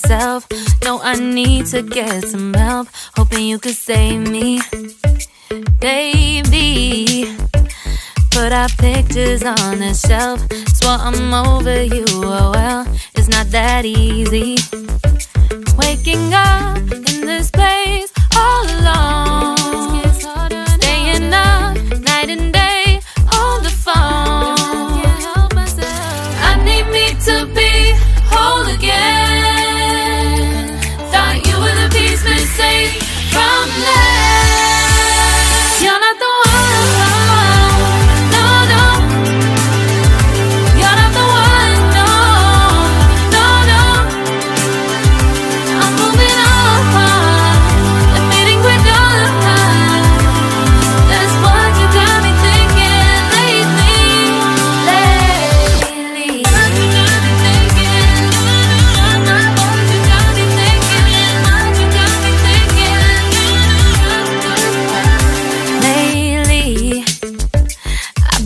myself. No, I need to get some help. Hoping you could save me, baby. Put our pictures on the shelf. Swore I'm over you, oh well, it's not that easy. Waking up in this place all alone, staying up night and day on the phone. I need me to be whole again. Thought you were the piece missing from last. You're not the one.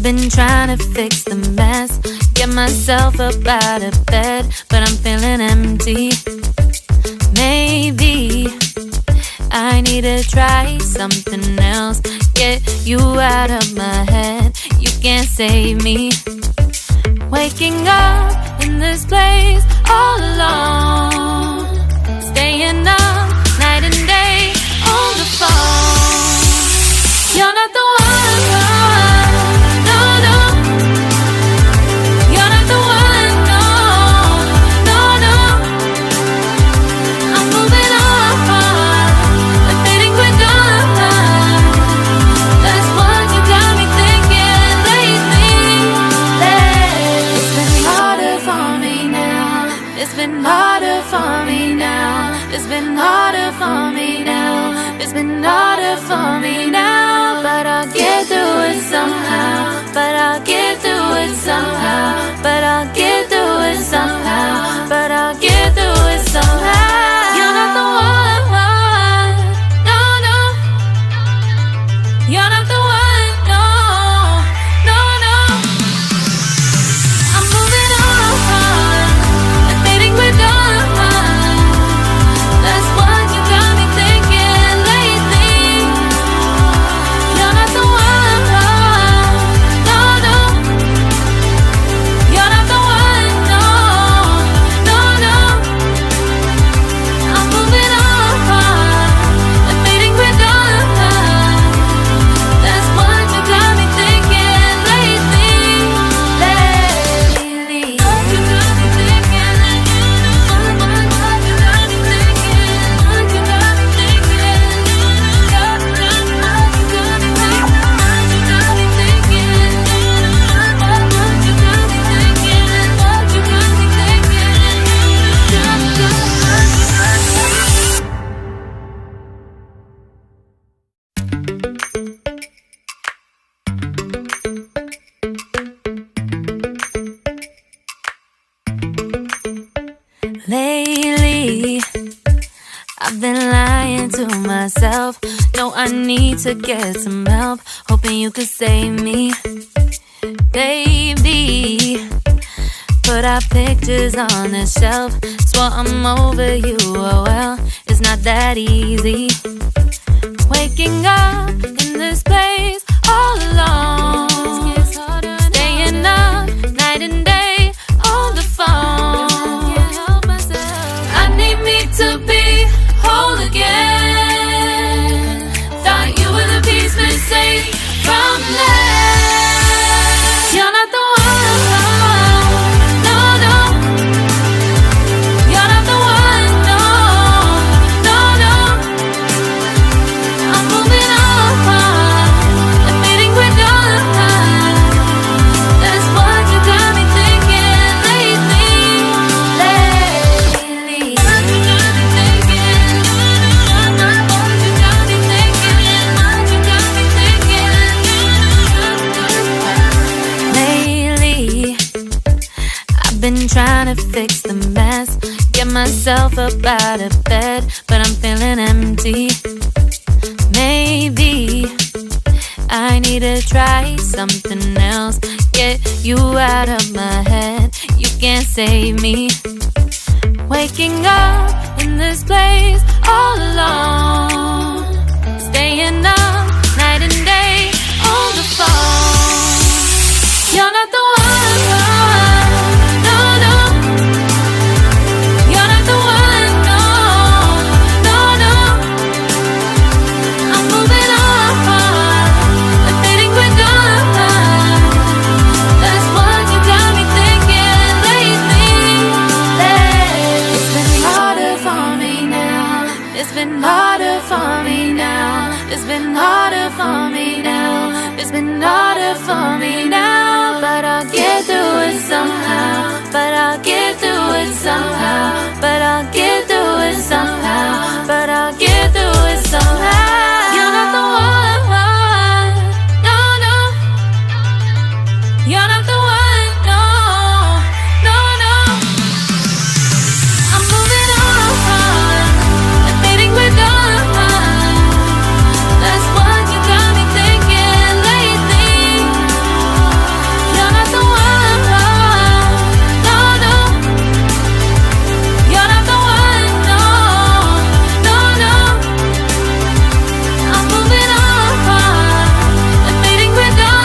Been trying to fix the mess, get myself up out of bed, but I'm feeling empty. Maybe I need to try something else. Get you out of my head, you can't save me. Waking up in this place all alone, staying up night and day on the phone. You're not the one. It's been harder for me now. It's been harder for me now. It's been harder for me now. But I'll get through it somehow. But I'll get through it somehow. But I'll get through it somehow. But I'll get through it somehow. You're not the one. No, no. You're not the one. No, no, no. I'm moving on. That's what you got me thinking lately. You're not the one. No, no. You're not the one. No, no, no. I'm moving on and fading with done. That's what you got me thinking lately. Lately. What you got me thinking. Lately, I've been lying to myself. No, I need to get some help. Hoping you could save me, baby. Put our pictures on the shelf. Swore I'm over you, oh well, it's not that easy. Waking up in this place all alone, staying up night and day on the phone. I need me to be whole again. Thought you were the piece missing from last. You're not the one. No, no. You're not the one. No, no, no. I'm moving on and fading with done. That's what you got me thinking lately. What you got me thinking. What you got me thinking. What you got me thinking. Lately, I've been trying to fix the mess, get myself up out of bed, but I'm feeling empty. Maybe I need to try something else. Get you out of my head, you can't save me. Waking up in this place all alone, staying up night and day on the phone. You're not the one, no, no. You're not the one, no, no, no. I'm moving on, I'm fading quicker. That's what you got me thinking lately. It's been harder for me now. It's been harder for me now. It's been harder for me now. It's been harder for me now. But I'll get through it somehow. But I'll get through it somehow. But I'll get through it somehow. But I'll get through it somehow. You're not the one, no, no. You're not the one, no, no, no. I'm moving on, I'm fading quicker. That's what you got me thinking lately. You're not the one, no, no. You're not the one, no, no, no. I'm moving on, I'm fading quicker.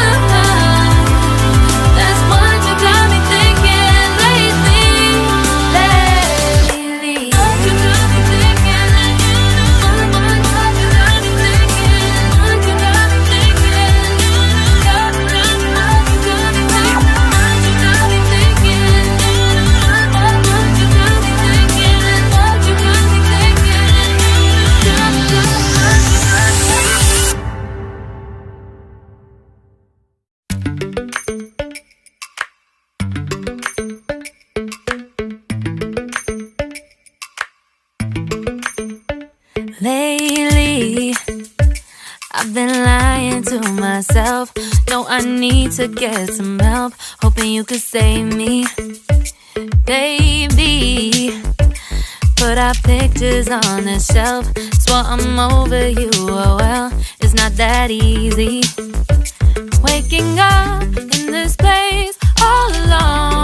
That's what you got me thinking lately. What you got me thinking, what you got me thinking, what you got me thinking, what you got me thinking, what you got me thinking, what you got me thinking. Lately, I've been lying to myself. No, I need to get some help. Hoping you could save me, baby. Put our pictures on the shelf. Swore I'm over you, oh well, it's not that easy. Waking up in this place all alone,